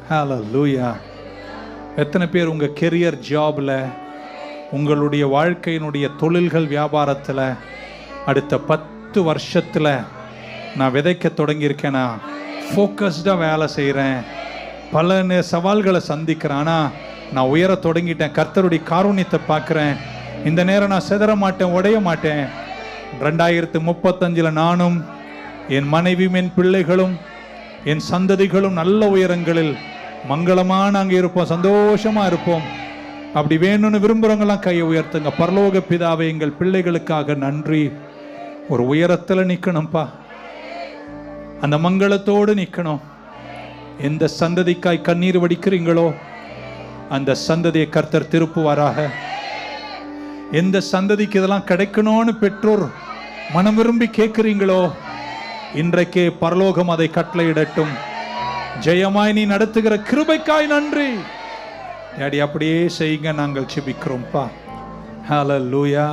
ஹalleluya. எத்தனை பேர் உங்க கெரியர் ஜாப்ல, உங்களுடைய வாழ்க்கையினுடைய தொழில்கள் வியாபாரத்தில் அடுத்த 10 வருஷத்தில் நான் விதைக்க தொடங்கியிருக்கேனா? ஃபோக்கஸ்டாக வேலை செய்கிறேன், பல சவால்களை சந்திக்கிறேன், ஆனால் நான் உயர தொடங்கிட்டேன், கர்த்தருடைய காருண்யத்தை பார்க்குறேன், இந்த நேரம் நான் சிதற மாட்டேன், உடைய மாட்டேன். 2035 நானும் என் மனைவியும் என் பிள்ளைகளும் என் சந்ததிகளும் நல்ல உயரங்களில் மங்களமாக நாங்கள் இருப்போம், சந்தோஷமாக இருப்போம். அப்படி வேணும்னு விரும்புகிறவங்களாம் கையை உயர்த்துங்க. பரலோக பிதாவை, எங்கள் பிள்ளைகளுக்காக நன்றி. ஒரு உயரத்தில் நிற்கணும்ப்பா, அந்த மங்களத்தோடு நிற்கணும். எந்த சந்ததிக்காய் கண்ணீர் வடிக்கிறீங்களோ அந்த சந்ததியை கர்த்தர் திருப்புவாராக. எந்த சந்ததிக்கு இதெல்லாம் கிடைக்கணும்னு பெற்றோர் மனம் விரும்பி கேட்கிறீங்களோ இன்றைக்கே பரலோகம் அதை கட்டளையிடட்டும். ஜெயமாய் நீ நடத்துகிற கிருபைக்காய் நன்றி டாடி. அப்படியே செய்யுங்க, நாங்கள் ஜெபிக்கிறோம்ப்பா. ஹalleluya.